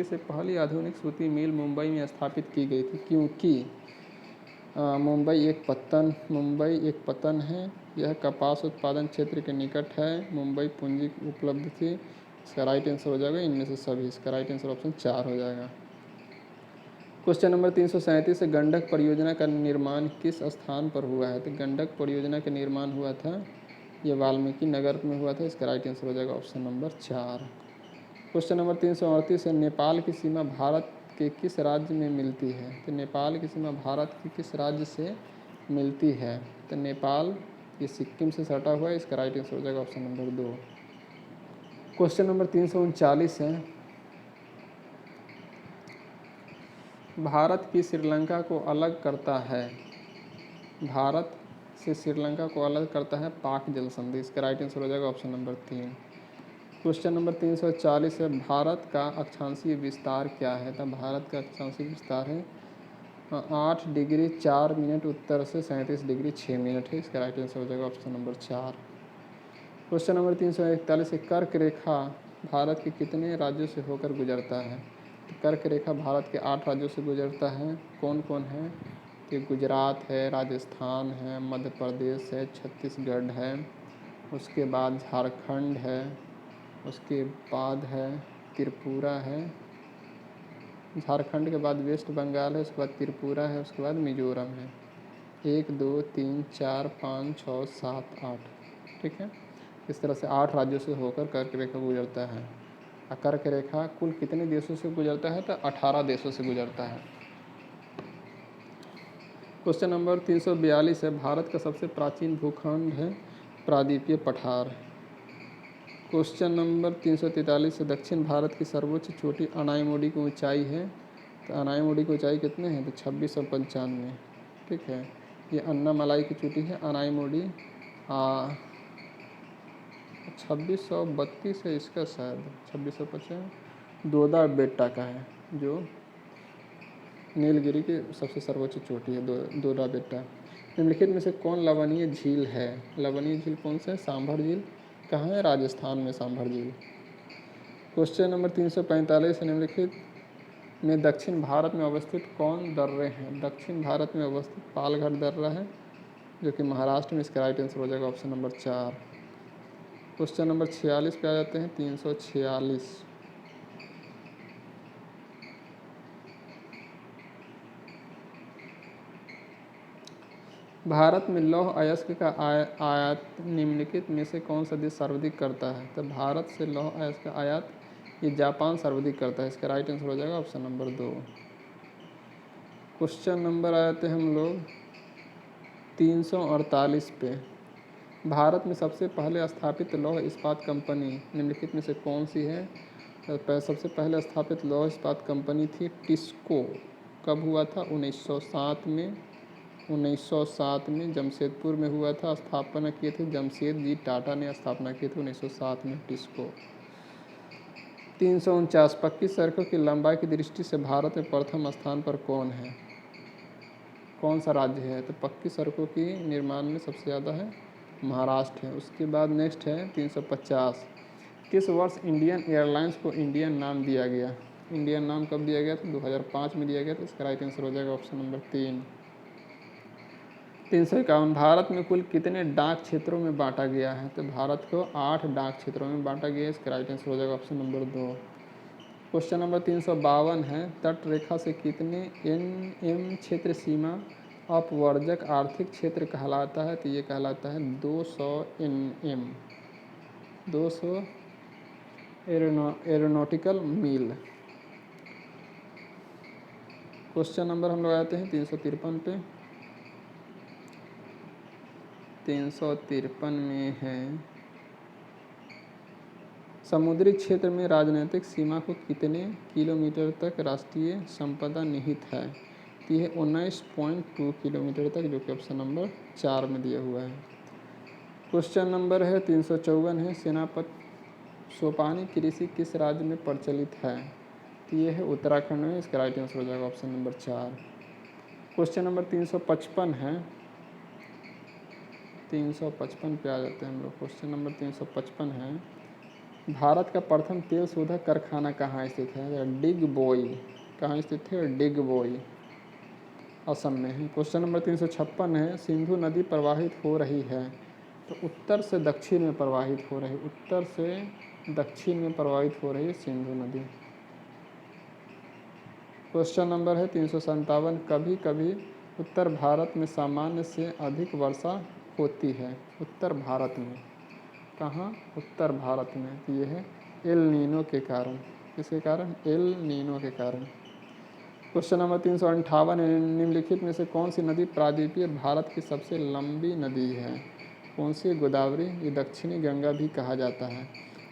से पहली आधुनिक सूती मिल मुंबई में स्थापित की गई थी, क्योंकि मुंबई एक पतन है। यह कपास उत्पादन क्षेत्र के निकट है। मुंबई पूंजी उपलब्ध थी। इसका राइट आंसर हो जाएगा इनमें से सभी। इसका राइट आंसर ऑप्शन 4 हो जाएगा। क्वेश्चन नंबर 337 से गंडक परियोजना का निर्माण किस स्थान पर हुआ है? तो गंडक परियोजना का निर्माण हुआ था, ये वाल्मीकि नगर में हुआ था। इसका राइट आंसर हो जाएगा ऑप्शन नंबर 4। क्वेश्चन नंबर 338 है नेपाल की सीमा भारत के किस राज्य में मिलती है? तो नेपाल की सीमा भारत के किस राज्य से मिलती है? तो नेपाल ये सिक्किम से सटा हुआ है। इसका राइट आंसर हो जाएगा ऑप्शन नंबर 2। क्वेश्चन नंबर 339 है, भारत की श्रीलंका को अलग करता है, भारत से श्रीलंका को अलग करता है पाक जल संधि। इसका राइट आंसर हो जाएगा ऑप्शन नंबर 3। क्वेश्चन नंबर 340 है, भारत का अक्षांशीय विस्तार क्या है? तो भारत का अक्षांशीय विस्तार है 8 डिग्री 4 मिनट उत्तर से 37 डिग्री 6 मिनट है। इसका राइट आंसर हो जाएगा ऑप्शन नंबर 4। क्वेश्चन नंबर 341 है, कर्क रेखा भारत के कितने राज्यों से होकर गुजरता है? तो कर्क रेखा भारत के 8 राज्यों से गुजरता है। कौन कौन है? तो गुजरात है, राजस्थान है, मध्य प्रदेश है, छत्तीसगढ़ है, उसके बाद झारखंड है, उसके बाद है त्रिपुरा है, झारखंड के बाद वेस्ट बंगाल है, उसके बाद त्रिपुरा है, उसके बाद मिजोरम है। 1 2 3 4 5 6 7 8, ठीक है। इस तरह से 8 राज्यों से होकर कर्क रेखा गुजरता है। कर्क रेखा कुल कितने देशों से गुजरता है? तो 18 देशों से गुजरता है। क्वेश्चन नंबर 342 है, भारत का सबसे प्राचीन भूखंड है प्रायद्वीपीय पठार। क्वेश्चन नंबर 343 है, दक्षिण भारत की सर्वोच्च चोटी अनाईमुडी की ऊंचाई है। तो अनाईमुडी की ऊंचाई कितने हैं? तो 2695, ठीक है। ये अन्नामलाई की चोटी है अनाईमुडी। 2632 है इसका, शायद 2650 दोदा बेट्टा का है, जो नीलगिरी की सबसे सर्वोच्च चोटी है, दोदा बेट्टा। निम्नलिखित में से कौन लवणीय झील है? लवणीय झील कौन सा है? सांभर झील। कहाँ है? राजस्थान में सांभर झील। क्वेश्चन नंबर 345 है, निम्नलिखित में दक्षिण भारत में अवस्थित कौन दर्रे हैं? दक्षिण भारत में अवस्थित पालघर दर्रा है, जो कि महाराष्ट्र में। इसका राइट आंसर हो जाएगा ऑप्शन नंबर 4। क्वेश्चन नंबर 46 पे आ जाते हैं। 346, भारत में लौह अयस्क का आयात निम्नलिखित में से कौन सा देश सर्वाधिक करता है? तो भारत से लौह अयस्क का आयात ये जापान सर्वाधिक करता है। इसका राइट आंसर हो जाएगा ऑप्शन नंबर 2। क्वेश्चन नंबर आते हैं हम लोग 348 पे, भारत में सबसे पहले स्थापित लौह इस्पात कंपनी निम्नलिखित में से कौन सी है? तो सबसे पहले स्थापित लौह इस्पात कंपनी थी टिस्को। कब हुआ था? 1907 में। 1907 में जमशेदपुर में हुआ था। स्थापना किए थे जमशेद जी टाटा ने स्थापना की थी 1907 में टिस्को। 349, पक्की सड़कों की लंबाई की दृष्टि से भारत में प्रथम स्थान पर कौन है? कौन सा राज्य है? तो पक्की सड़कों की निर्माण में सबसे ज़्यादा है महाराष्ट्र है। उसके बाद नेक्स्ट है 350, किस वर्ष इंडियन एयरलाइंस को इंडियन नाम दिया गया? इंडियन नाम कब दिया गया था? 2005 में दिया गया था। इसका राइट आंसर हो जाएगा ऑप्शन नंबर 3। 351, भारत में कुल कितने डाक क्षेत्रों में बांटा गया है? तो भारत को 8 डाक क्षेत्रों में बांटा गया है। इसका राइट आंसर हो जाएगा ऑप्शन नंबर 2। क्वेश्चन नंबर 352 है, तट रेखा से कितने एम क्षेत्र सीमा अपवर्जक आर्थिक क्षेत्र कहलाता है? तो ये कहलाता है 200 NM, 200 एरोनॉटिकल मील। क्वेश्चन नंबर हम लोग आते हैं 353 पे। 353 में है, समुद्री क्षेत्र में राजनीतिक सीमा को कितने किलोमीटर तक राष्ट्रीय संपदा निहित है? तो यह 19.2 किलोमीटर तक, जो कि ऑप्शन नंबर 4 में दिया हुआ है। क्वेश्चन नंबर है 354 है, सेनापति सोपानी कृषि किस राज्य में प्रचलित है? तो ये है उत्तराखंड में। इसका राइट आंसर हो जाएगा ऑप्शन नंबर 4। क्वेश्चन नंबर 355 है, 355 पे आ जाते हैं हम लोग। क्वेश्चन नंबर 355 है, भारत का प्रथम तेल शोधक कारखाना कहाँ स्थित है? डिगबोई। कहाँ स्थित है? डिगबोई, असम में है। क्वेश्चन नंबर 356 है, सिंधु नदी प्रवाहित हो रही है, तो उत्तर से दक्षिण में प्रवाहित हो रही, उत्तर से दक्षिण में प्रवाहित हो रही है सिंधु नदी। क्वेश्चन नंबर है 357, कभी कभी उत्तर भारत में सामान्य से अधिक वर्षा होती है, उत्तर भारत में। कहाँ? उत्तर भारत में। तो ये है एल नीनो के कारण। किसके कारण? एल नीनो के कारण। क्वेश्चन नंबर 358, निम्नलिखित में से कौन सी नदी प्रायद्वीपीय भारत की सबसे लंबी नदी है? कौन सी? गोदावरी। ये दक्षिणी गंगा भी कहा जाता है,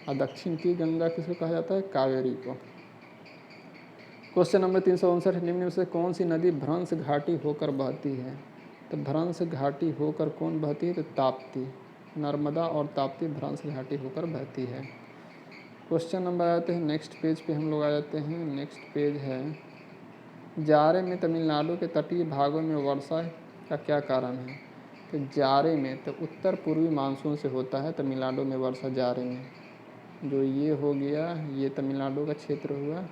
और दक्षिण की गंगा किसको कहा जाता है? कावेरी को। क्वेश्चन नंबर 359, निम्न में से कौन सी नदी भ्रंश घाटी होकर बहती है? तो भ्रंश घाटी होकर कौन बहती है? तो ताप्ती। नर्मदा और ताप्ती भ्रंश घाटी होकर बहती है। क्वेश्चन नंबर आते हैं नेक्स्ट पेज पे, हम लोग आ जाते हैं। नेक्स्ट पेज है, जाड़े में तमिलनाडु के तटीय भागों में वर्षा का क्या कारण है? तो जाड़े में तो उत्तर पूर्वी मानसून से होता है तमिलनाडु में वर्षा जाड़े में। जो ये हो गया, ये तमिलनाडु का क्षेत्र हुआ,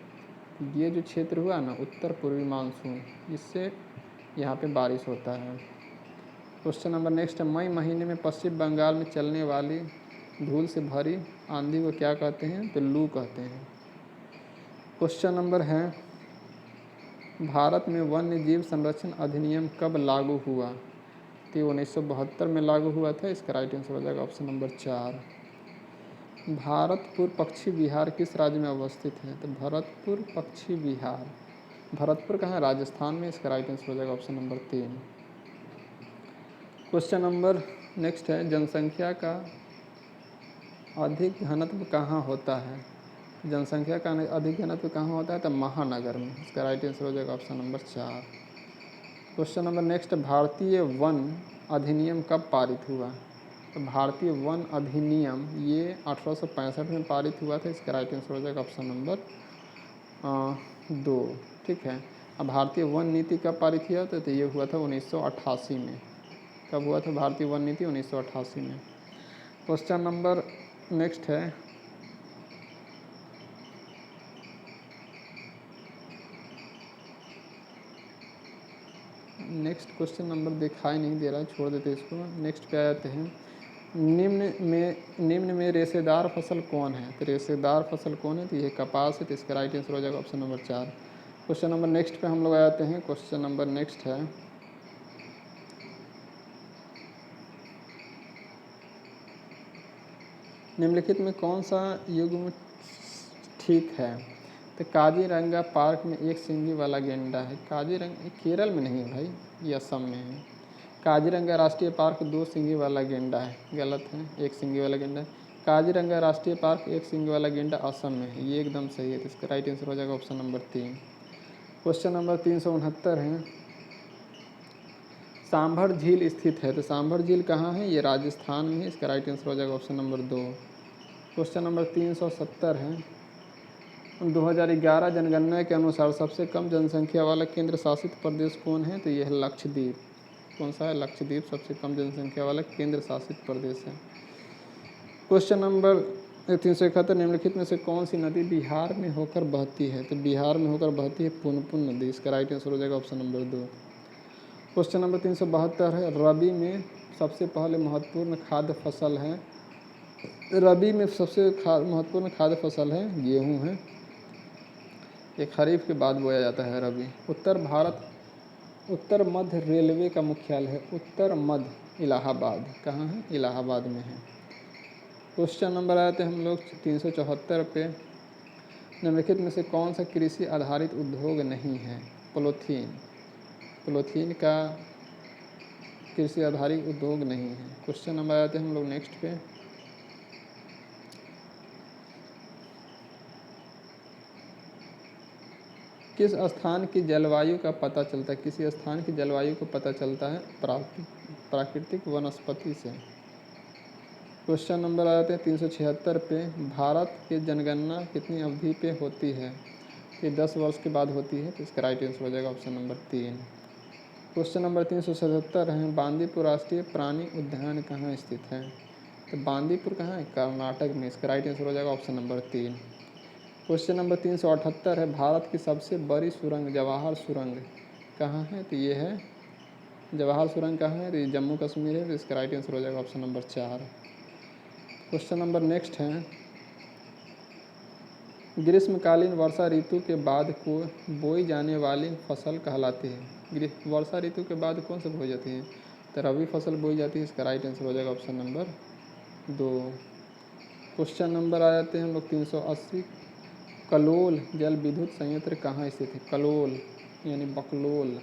ये जो क्षेत्र हुआ ना उत्तर पूर्वी मानसून, इससे यहाँ पे बारिश होता है। क्वेश्चन नंबर नेक्स्ट है, मई महीने में पश्चिम बंगाल में चलने वाली धूल से भरी आंधी को क्या कहते हैं? तो लू कहते हैं। क्वेश्चन नंबर है, भारत में वन्य जीव संरक्षण अधिनियम कब लागू हुआ? तो 1972 में लागू हुआ था। इसका राइट आंसर हो जाएगा ऑप्शन नंबर 4। भरतपुर पक्षी विहार किस राज्य में अवस्थित है? तो भरतपुर पक्षी विहार, भरतपुर कहाँ है? राजस्थान में। इसका राइट आंसर हो जाएगा option number 3। Question number next है, जनसंख्या का अधिक घनत्व कहाँ होता है? जनसंख्या का अधिक घनत्व कहाँ होता है? तो महानगर में। इसका राइट आंसर हो जाएगा option number 4। Question number next, भारतीय वन अधिनियम कब पारित हुआ? तो भारतीय वन अधिनियम ये 1865 में पारित हुआ था। इसका राइट आंसर हो जाएगा ऑप्शन नंबर 2। ठीक है। अब भारतीय वन नीति कब पारित किया था? तो ये हुआ था 1988 में। कब हुआ था भारतीय वन नीति? 1988 में। क्वेश्चन नंबर नेक्स्ट है, नेक्स्ट क्वेश्चन नंबर दिखाई नहीं दे रहा है, छोड़ देते इसको। नेक्स्ट पे आ जाते हैं, निम्न में रेशेदार फसल कौन है? तो रेशेदार फसल कौन है? तो ये कपास है। तो इसका राइट आंसर हो जाएगा option number 4। Question number next पे हम लोग आ जाते हैं। क्वेश्चन नंबर नेक्स्ट है, निम्नलिखित में कौन सा युग्म ठीक है? तो काजीरंगा पार्क में एक सींगी वाला गेंडा है। काजीरंगा केरल में नहीं है भाई, ये असम में है। काजीरंगा राष्ट्रीय पार्क 2 सींगी वाला गेंडा है। गलत है, 1 सींगी वाला गेंडा है। काजीरंगा राष्ट्रीय पार्क 1 सींगी वाला गेंडा असम में है। ये एकदम सही है। तो इसका राइट आंसर हो जाएगा ऑप्शन नंबर 3। क्वेश्चन नंबर 369 है, सांभर झील स्थित है। तो सांभर झील कहाँ है? ये राजस्थान में है। इसका राइट आंसर हो जाएगा ऑप्शन नंबर 2। क्वेश्चन नंबर 370 है, 2011 जनगणना के अनुसार सबसे कम जनसंख्या वाला केंद्र शासित प्रदेश कौन है? तो यह है लक्षद्वीप। कौन सा है? लक्षद्वीप सबसे कम जनसंख्या वाला केंद्र शासित प्रदेश है। क्वेश्चन नंबर 371, निम्नलिखित में से कौन सी नदी बिहार में होकर बहती है? तो बिहार में होकर बहती है पुनपुन नदी। इसका राइट आंसर हो जाएगा ऑप्शन नंबर 2। क्वेश्चन नंबर 372 है, रबी में सबसे पहले महत्वपूर्ण खाद्य फसल है। रबी में सबसे महत्वपूर्ण खाद्य फसल है गेहूँ है। ये खरीफ के बाद बोया जाता है रबी। उत्तर मध्य रेलवे का मुख्यालय है उत्तर मध्य इलाहाबाद। कहाँ है? इलाहाबाद में है। क्वेश्चन नंबर आते हैं हम लोग 374 पे, निम्नलिखित में से कौन सा कृषि आधारित उद्योग नहीं है? पॉलीथीन। पॉलीथीन का कृषि आधारित उद्योग नहीं है। क्वेश्चन नंबर आते हैं हम लोग नेक्स्ट पे, किस स्थान की जलवायु का पता चलता है? किसी स्थान की जलवायु को पता चलता है प्राकृतिक वनस्पति से। क्वेश्चन नंबर आते हैं 376 पे, भारत की जनगणना कितनी अवधि पे होती है? ये 10 वर्ष के बाद होती है। तो इसका राइट आंसर हो जाएगा ऑप्शन नंबर 3। क्वेश्चन नंबर 377 है, बांदीपुर राष्ट्रीय प्राणी उद्यान कहाँ स्थित है? तो बांदीपुर कहाँ है? कर्नाटक में। इसका राइट आंसर हो जाएगा ऑप्शन नंबर 3। क्वेश्चन नंबर 378 है, भारत की सबसे बड़ी सुरंग जवाहर सुरंग कहाँ है? तो ये है जवाहर सुरंग कहाँ है? तो ये जम्मू कश्मीर है। तो इसका राइट आंसर हो जाएगा option number 4। Question number next है, ग्रीष्मकालीन वर्षा ऋतु के बाद को बोई जाने वाली फसल कहलाती है। वर्षा ऋतु के बाद कौन सी बोई जाती है? तो रबी फसल बोई जाती है। इसका राइट आंसर हो जाएगा ऑप्शन नंबर 2। क्वेश्चन नंबर आ जाते हैं हम लोग 380, कलोल जल विद्युत संयंत्र कहाँ स्थित है? कलोल यानी बकलोल,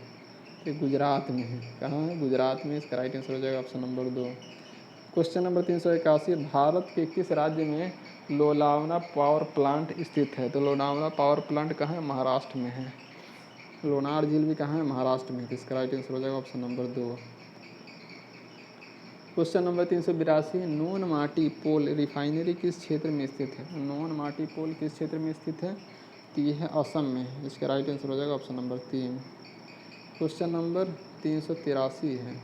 ये गुजरात में है। कहाँ है? गुजरात में। इसका राइट आंसर हो जाएगा option number 2। Question number 381, Bharat के किस राज्य में लोनावला पावर प्लांट स्थित है? तो लोनावला पावर प्लांट कहाँ है? महाराष्ट्र में है। लोनार झील भी कहाँ है? महाराष्ट्र में। तो इसका राइट आंसर हो जाएगा ऑप्शन नंबर 2। क्वेश्चन नंबर 382, नून माटी पोल रिफाइनरी किस क्षेत्र में स्थित है? नून माटी पोल किस क्षेत्र में स्थित है? तो ये है असम में। इसका राइट आंसर हो जाएगा ऑप्शन नंबर 3। क्वेश्चन नंबर 383 है,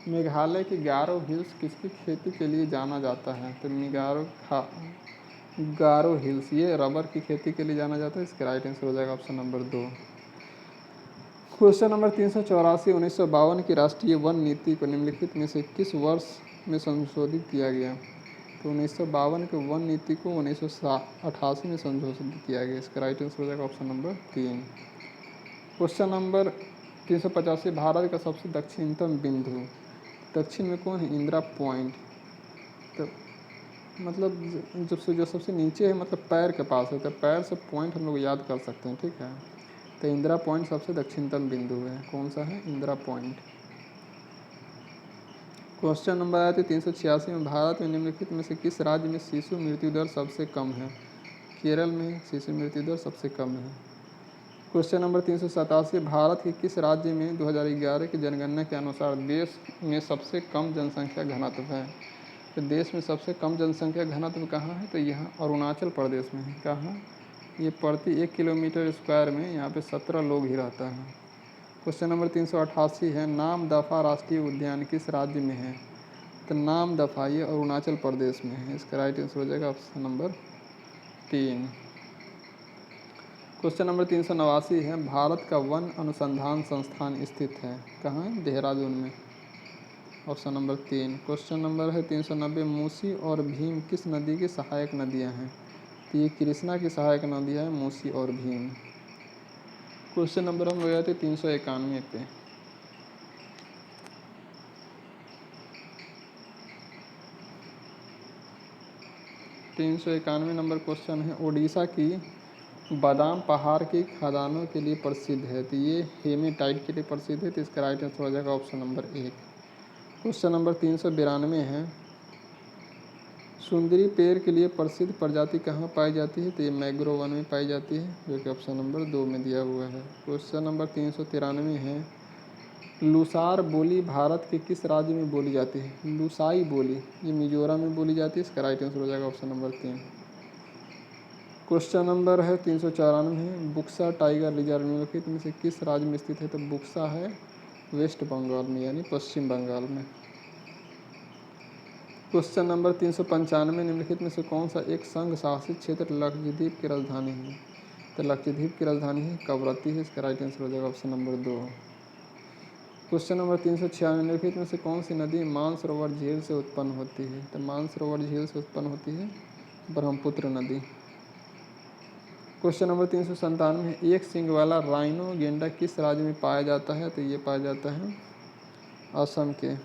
मेघालय की गारो हिल्स किसकी खेती के लिए जाना जाता है? तो गारो हिल्स ये रबर की खेती के लिए जाना जाता है। इसका राइट आंसर हो जाएगा ऑप्शन नंबर 2। क्वेश्चन नंबर 384, 1952 की राष्ट्रीय वन नीति को निम्नलिखित में से किस वर्ष में संशोधित किया गया? तो 1952 के वन नीति को 1988 में संशोधित किया गया। इसका राइट आंसर हो जाएगा option number 3। Question number 385, Bharat का सबसे दक्षिणतम बिंदु दक्षिण में कौन है? इंदिरा पॉइंट। तो मतलब जो सबसे नीचे है, मतलब पैर के पास है, तो पैर से पॉइंट हम लोग याद कर सकते हैं, ठीक है। तो इंदिरा पॉइंट सबसे दक्षिणतम बिंदु है। कौन सा है? इंदिरा पॉइंट। क्वेश्चन नंबर आया था 386 में, भारत में निम्नलिखित में से किस राज्य में शिशु मृत्यु दर सबसे कम है? केरल में शिशु मृत्यु दर सबसे कम है। क्वेश्चन नंबर 387, भारत के किस राज्य में 2011 की जनगणना के अनुसार देश में सबसे कम जनसंख्या घनत्व है? तो देश में सबसे कम जनसंख्या घनत्व कहाँ है? तो यहाँ अरुणाचल प्रदेश में है। कहाँ? ये प्रति 1 किलोमीटर स्क्वायर में यहाँ पे 17 लोग ही रहता है। क्वेश्चन नंबर 388 है, नाम दफा राष्ट्रीय उद्यान किस राज्य में है? तो नाम दफा ये अरुणाचल प्रदेश में है। इसका राइट आंसर हो जाएगा ऑप्शन नंबर 3। क्वेश्चन नंबर 389 है, भारत का वन अनुसंधान संस्थान स्थित है कहाँ? देहरादून में। Option number 3। क्वेश्चन नंबर है 390, मूसी और भीम किस नदी की सहायक नदियाँ हैं? तो ये कृष्णा की सहायक नदियाँ हैं, मूसी और भीम। क्वेश्चन नंबर हम लोग आते 391 पे, नंबर क्वेश्चन है, उड़ीसा की बादाम पहाड़ की खदानों के लिए प्रसिद्ध है। तो ये हेमेटाइट के लिए प्रसिद्ध है। तो इसका राइट आंसर हो जाएगा ऑप्शन नंबर 1। क्वेश्चन नंबर 392 है, सुंदरी पेड़ के लिए प्रसिद्ध प्रजाति कहाँ पाई जाती है? तो ये मैंग्रोव वन में पाई जाती है, जो कि ऑप्शन नंबर 2 में दिया हुआ है। क्वेश्चन नंबर 393 है, लुसार बोली भारत के किस राज्य में बोली जाती है? लुसाई बोली ये मिजोरम में बोली जाती है। इसका राइट आंसर हो जाएगा ऑप्शन नंबर 3। क्वेश्चन नंबर है 394, बुक्सा टाइगर रिजर्व निम्नलिखित में से किस राज्य में स्थित है? तो बुक्सा है वेस्ट बंगाल में, यानी पश्चिम बंगाल में। क्वेश्चन नंबर 395, निम्नलिखित में से कौन सा एक संघ शासित क्षेत्र लक्षद्वीप की राजधानी है? तो लक्षद्वीप की राजधानी है कवरत्ती है। इसका राइट आंसर हो जाएगा ऑप्शन नंबर 2। क्वेश्चन नंबर 396, निम्नलिखित में से कौन सी नदी मानसरोवर झील से उत्पन्न होती है? तो मानसरोवर झील से उत्पन्न होती है ब्रह्मपुत्र नदी। क्वेश्चन नंबर 397, एक सींग वाला राइनो गेंडा किस राज्य में पाया जाता है? तो ये पाया जाता है असम के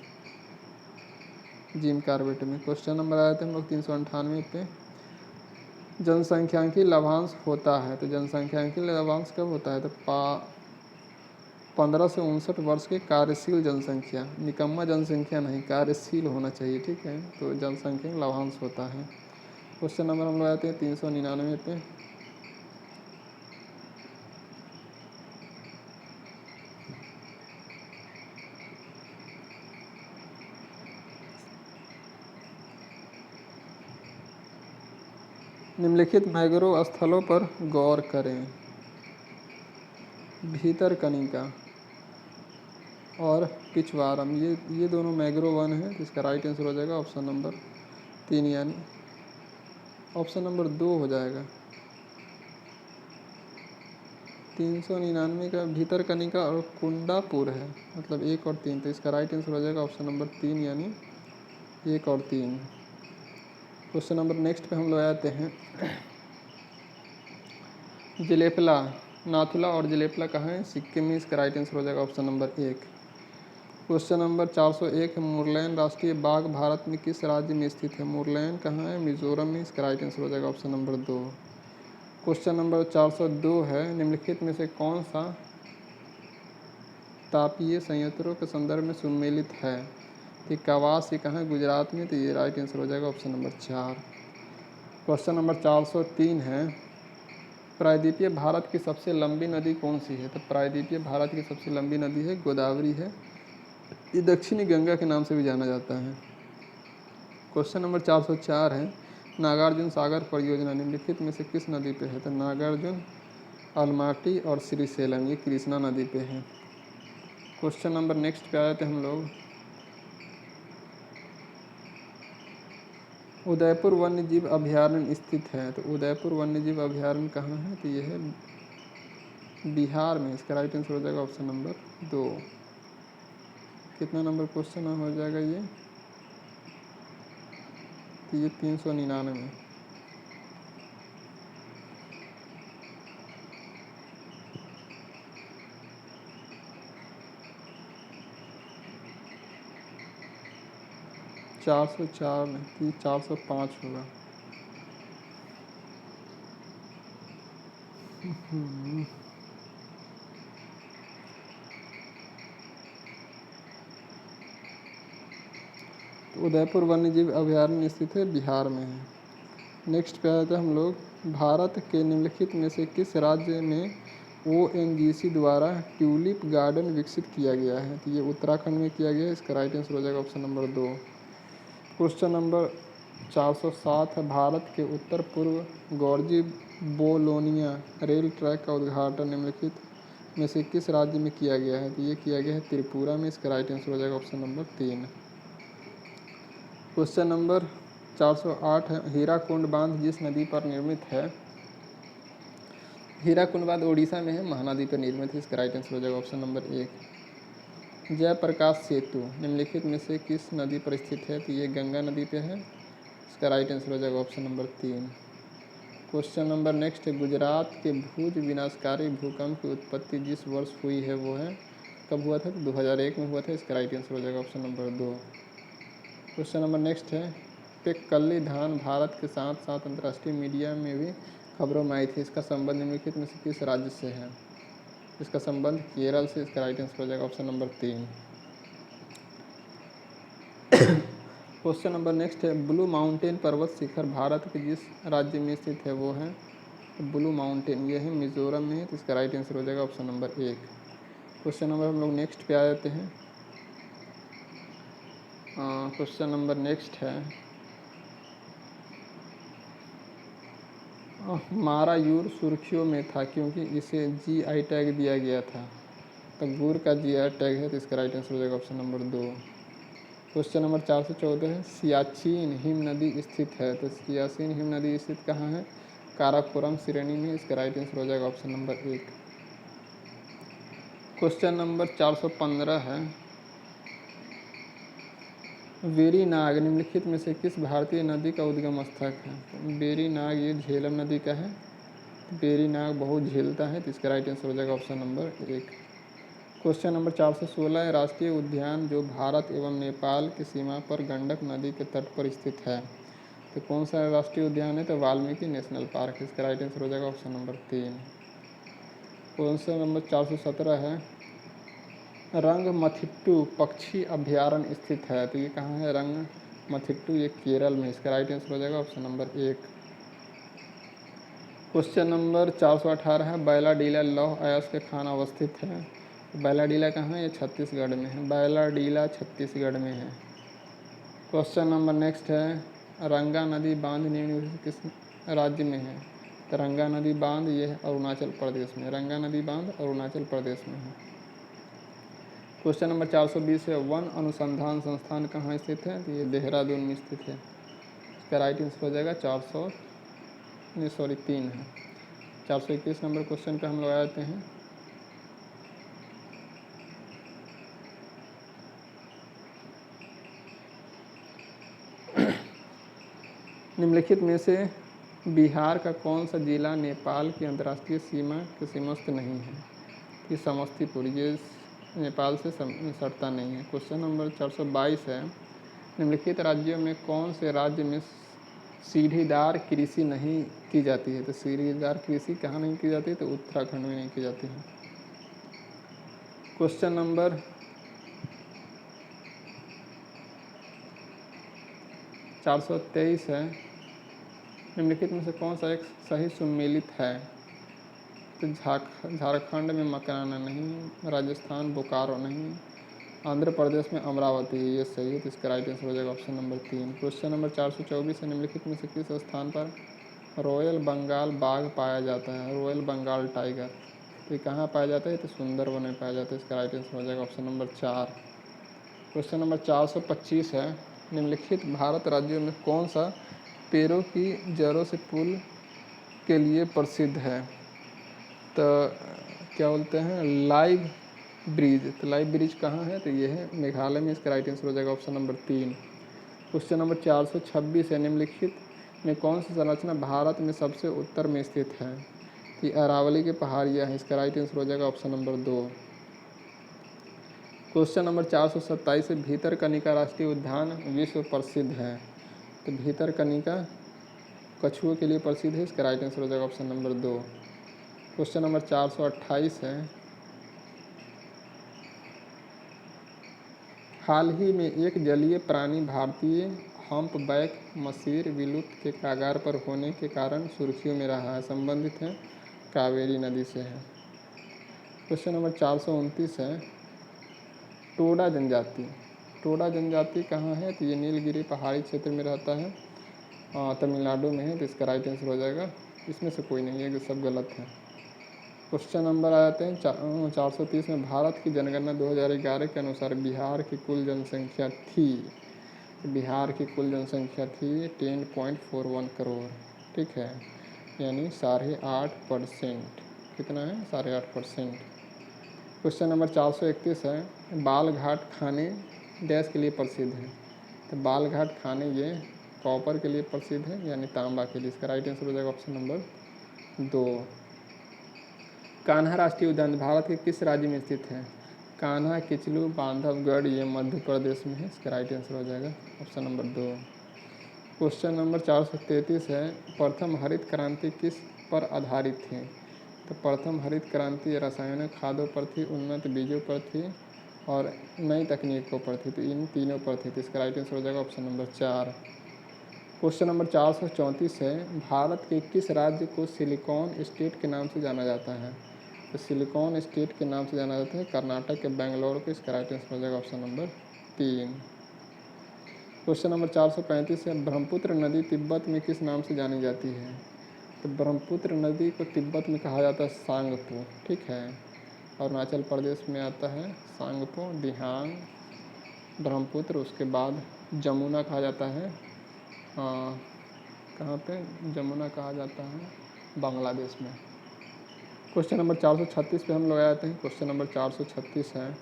जिम कार्बेट में। क्वेश्चन नंबर आया था हम लोग 398 पे, जनसंख्यांकी लाभांश होता है। तो जनसंख्यांकी लाभांश कब होता है? तो 15 से 59 वर्ष के कार्यशील जनसंख्या, निकम्मा जनसंख्या नहीं, कार्यशील होना चाहिए, ठीक है। तो जनसंख्या लाभांश होता है। क्वेश्चन नंबर हम लोग आते हैं 399 पे, निम्नलिखित मैंग्रोव स्थलों पर गौर करें। भीतरकनिका, और पिछवारम, ये दोनों मैग्रो वन है, तो इसका राइट आंसर हो जाएगा ऑप्शन नंबर 3, यानी ऑप्शन नंबर 2 हो जाएगा। 399 का भीतरकनिका और कुंडापुर है, मतलब 1 और 3, तो इसका राइट आंसर हो जाएगा ऑप्शन नंबर 3, यानी 1 और 3। क्वेश्चन नंबर नेक्स्ट पे हम लोग आते हैं। जलेपला, नाथुला और जलेपला कहाँ है? सिक्किम में, इसका राइट आंसर हो जाएगा ऑप्शन नंबर 1। क्वेश्चन नंबर 401 है, मुरलैन राष्ट्रीय बाग भारत में किस राज्य में स्थित है? मुरलैन कहाँ है? मिजोरम में, इसका राइट आंसर हो जाएगा ऑप्शन नंबर 2। क्वेश्चन नंबर 402 है, निम्नलिखित में से कौन सा तापीय संयंत्रों के संदर्भ में सुमेलित है? तो कवास ये कहाँ है? गुजरात में, तो ये राइट आंसर हो जाएगा ऑप्शन नंबर 4। क्वेश्चन नंबर 403 है, प्रायद्वीपीय भारत की सबसे लंबी नदी कौन सी है? तो प्रायद्वीपीय भारत की सबसे लंबी नदी है गोदावरी है, ये दक्षिणी गंगा के नाम से भी जाना जाता है। क्वेश्चन नंबर 404 है, नागार्जुन सागर परियोजना निम्नलिखित में से किस नदी पे है? तो नागार्जुन, अलमाटी और श्रीशैलम, ये कृष्णा नदी पे है। क्वेश्चन नंबर नेक्स्ट पे आए थे हम लोग, उदयपुर वन्य जीव अभयारण्य स्थित है, तो उदयपुर वन्य जीव अभयारण्य कहाँ है? तो ये है बिहार में, इसका राइट आंसर हो जाएगा ऑप्शन नंबर 2। कितना नंबर क्वेश्चन हो जाएगा ये? तो ये 399। चार सौ चार नहीं, 405 होगा। तो उदयपुर वन्यजीव अभयारण्य स्थित है, बिहार में है। नेक्स्ट पे आते हैं हम लोग, भारत के निम्नलिखित में से किस राज्य में ONGC द्वारा ट्यूलिप गार्डन विकसित किया गया है? तो ये उत्तराखंड में किया गया है, इसका राइट आंसर हो जाएगा ऑप्शन नंबर 2। क्वेश्चन नंबर 407 है, भारत के उत्तर पूर्व गॉर्जी बोलोनिया रेल ट्रैक का उद्घाटन निम्नलिखित में से किस राज्य में किया गया है? तो ये किया गया है त्रिपुरा में, इसका राइट आंसर हो जाएगा ऑप्शन नंबर 3। क्वेश्चन नंबर 408 है, हीराकुंड बांध जिस नदी पर निर्मित है? हीराकुंड बांध उड़ीसा में है, महानदी पर निर्मित है, इसका राइट आंसर हो जाएगा ऑप्शन नंबर 1। जयप्रकाश सेतु निम्नलिखित में से किस नदी पर स्थित है? तो ये गंगा नदी पे है, इसका राइट आंसर हो जाएगा option number 3। Question number next है, गुजरात के भुज विनाशकारी भूकंप की उत्पत्ति जिस वर्ष हुई है वो है? कब हुआ था? 2001 में हुआ था, इसका राइट आंसर हो जाएगा option number 2। Question number next है, पेक्कली धान भारत के साथ साथ अंतर्राष्ट्रीय मीडिया में भी खबरों में आई थी, इसका संबंध निम्नलिखित में से किस राज्य से है? इसका संबंध केरल से, इसका राइट आंसर हो जाएगा option number 3। Question number next है, ब्लू माउंटेन पर्वत शिखर भारत के जिस राज्य में स्थित है वो है? तो ब्लू माउंटेन ये है मिजोरम में है, तो इसका राइट आंसर हो जाएगा ऑप्शन नंबर 1। क्वेश्चन नंबर हम लोग नेक्स्ट पे आ जाते हैं। क्वेश्चन नंबर नेक्स्ट है, मारायूर सुर्खियों में था क्योंकि इसे GI टैग दिया गया था, तो गुर का GI टैग है, तो इसका राइट आंसर हो जाएगा ऑप्शन नंबर 2। क्वेश्चन नंबर 414 है, सियाचिन हिम नदी स्थित है, तो सियाचिन हिम नदी स्थित कहाँ है? काराकोरम श्रेणी में, इसका राइट आंसर हो जाएगा ऑप्शन नंबर 1। क्वेश्चन नंबर 415 है, वेरीनाग निम्नलिखित में से किस भारतीय नदी का उद्गम स्थल है? वेरीनाग ये झेलम नदी का है, वेरीनाग बहुत झेलता है, तो इसका राइट आंसर हो जाएगा ऑप्शन नंबर 1। क्वेश्चन नंबर 416 है, राष्ट्रीय उद्यान जो भारत एवं नेपाल की सीमा पर गंडक नदी के तट पर स्थित है, तो कौन सा राष्ट्रीय उद्यान है? तो वाल्मीकि नेशनल पार्क, इसका राइट आंसर हो जाएगा ऑप्शन नंबर 3। क्वेश्चन नंबर 417 है, रंगमथिट्टू पक्षी अभयारण्य स्थित है, तो ये कहाँ है? रंगमथिट्टू ये केरल में, इसका राइट आंसर हो जाएगा ऑप्शन नंबर 1। क्वेश्चन नंबर 418 है, बैलाडीला लौह अयस्क खान अवस्थित है, बैलाडीला कहाँ है? ये छत्तीसगढ़ में है, बैलाडीला छत्तीसगढ़ में है। क्वेश्चन नंबर नेक्स्ट है, रंगा नदी बांध निम्नलिखित किस राज्य में है? तो रंगा नदी बांध ये है अरुणाचल प्रदेश में, रंगा नदी बांध अरुणाचल प्रदेश में है। क्वेश्चन नंबर 420 है, वन अनुसंधान संस्थान कहाँ स्थित है? तो ये देहरादून में स्थित है। इसका राइट आंसर हो जाएगा 3 है। 421 नंबर क्वेश्चन पे हम लोग आते हैं। निम्नलिखित में से बिहार का कौन सा जिला नेपाल की अंतर्राष्ट्रीय सीमा के सीमस्थ नहीं है? कि समस्तीपुर, ये नेपाल से सटता नहीं है। क्वेश्चन नंबर 422 है, निम्नलिखित राज्यों में कौन से राज्य में सीढ़ीदार कृषि नहीं की जाती है? तो सीढ़ीदार कृषि कहाँ नहीं की जाती है? तो उत्तराखंड में नहीं की जाती है। क्वेश्चन नंबर 423 है, निम्नलिखित में से कौन सा एक सही सुमेलित है? तो झारखंड में मकराना नहीं, राजस्थान बोकारो नहीं, आंध्र प्रदेश में अमरावती, ये सही है। तो इसका राइट आंसर हो जाएगा ऑप्शन नंबर 3। क्वेश्चन नंबर 424 है, निम्नलिखित में से किस स्थान पर रॉयल बंगाल बाघ पाया जाता है? रॉयल बंगाल टाइगर, तो ये कहाँ पाया जाता है? तो सुंदरवन में पाया जाता है। इसका राइट आंसर हो जाएगा ऑप्शन नंबर 4। क्वेश्चन नंबर 425 है, निम्नलिखित भारत राज्यों में कौन सा पेड़ों की जड़ों से पुल के लिए प्रसिद्ध है? तो क्या बोलते हैं, लाइव ब्रिज। तो लाइव ब्रिज कहाँ है? तो ये है मेघालय में। इसका राइट आंसर हो जाएगा ऑप्शन नंबर 3। क्वेश्चन नंबर 426 है, निम्नलिखित में कौन सी संरचना भारत में सबसे उत्तर में स्थित है? कि अरावली के पहाड़ियाँ है। इसका राइट आंसर हो जाएगा ऑप्शन नंबर 2। क्वेश्चन नंबर 427 है, भीतरकनिका राष्ट्रीय उद्यान विश्व प्रसिद्ध है? तो भीतरकनिका कछुओं के लिए प्रसिद्ध है। इसका राइट आंसर हो जाएगा ऑप्शन नंबर 2। क्वेश्चन नंबर 428 है, हाल ही में एक जलीय प्राणी भारतीय हम्पबैक मसीर विलुप्त के कगार पर होने के कारण सुर्खियों में रहा है, संबंधित है कावेरी नदी से है। क्वेश्चन नंबर 429 है, टोडा जनजाति। टोडा जनजाति कहाँ है? तो ये नीलगिरी पहाड़ी क्षेत्र में रहता है, तमिलनाडु में है। तो इसका राइट आंसर हो जाएगा, इसमें से कोई नहीं है, ये सब गलत है। क्वेश्चन नंबर आ जाते हैं 430 में, भारत की जनगणना 2011 के अनुसार बिहार की कुल जनसंख्या थी? बिहार की कुल जनसंख्या थी 10.41 करोड़, ठीक है, यानी 8.5%। कितना है? 8.5%। क्वेश्चन नंबर 431 है, बालघाट खाने डैश के लिए प्रसिद्ध है? तो बालघाट खाने ये कॉपर के लिए प्रसिद्ध है, यानी तांबा के लिए। इसका राइट आंसर हो जाएगा ऑप्शन नंबर 2। कान्हा राष्ट्रीय उद्यान भारत के किस राज्य में स्थित है? कान्हा, किचलू, बांधवगढ़, ये मध्य प्रदेश में है। इसका राइट आंसर हो जाएगा ऑप्शन नंबर 2। क्वेश्चन नंबर 433 है, प्रथम हरित क्रांति किस पर आधारित थी? तो प्रथम हरित क्रांति रासायनिक खादों पर थी, उन्नत बीजों पर थी और नई तकनीकों पर थी। तो इन तीनों पर थी। तो इसका राइट आंसर हो जाएगा ऑप्शन नंबर 4। क्वेश्चन नंबर 434 है, भारत के किस राज्य को सिलिकॉन स्टेट के नाम से जाना जाता है? तो सिलिकॉन स्टेट के नाम से जाना जाता है कर्नाटक के बेंगलोर को। इसका राइट आंसर हो जाएगा ऑप्शन नंबर 3। क्वेश्चन नंबर 435 है, ब्रह्मपुत्र नदी तिब्बत में किस नाम से जानी जाती है? तो ब्रह्मपुत्र नदी को तिब्बत में कहा जाता है सांगपो, ठीक है। अरुणाचल प्रदेश में आता है सांगपो, दिहांग, ब्रह्मपुत्र, उसके बाद जमुना कहा जाता है, कहाँ पे जमुना कहा जाता है? बांग्लादेश में। क्वेश्चन नंबर 436 पे हम लोग आते हैं। क्वेश्चन नंबर 436 है,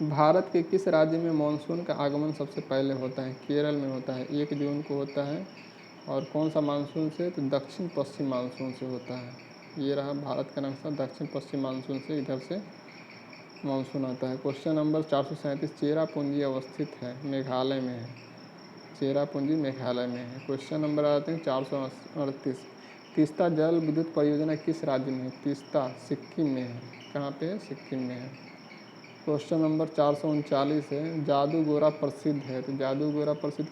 भारत के किस राज्य में मानसून का आगमन सबसे पहले होता है? केरल में होता है, 1 जून को होता है। और कौन सा मानसून से? तो दक्षिण पश्चिम मानसून से होता है। ये रहा भारत का नक्शा, दक्षिण पश्चिम मानसून से इधर से मानसून आता है। क्वेश्चन नंबर 437, चेरापूंजी अवस्थित है? मेघालय में है। चेरापूंजी मेघालय में है। क्वेश्चन नंबर आते हैं 438, तीस्ता जल विद्युत परियोजना किस राज्य में है? तीस्ता सिक्किम में है। कहाँ पे है? सिक्किम में है। क्वेश्चन नंबर 439 है, जादूगोरा प्रसिद्ध है? तो जादूगोरा प्रसिद्ध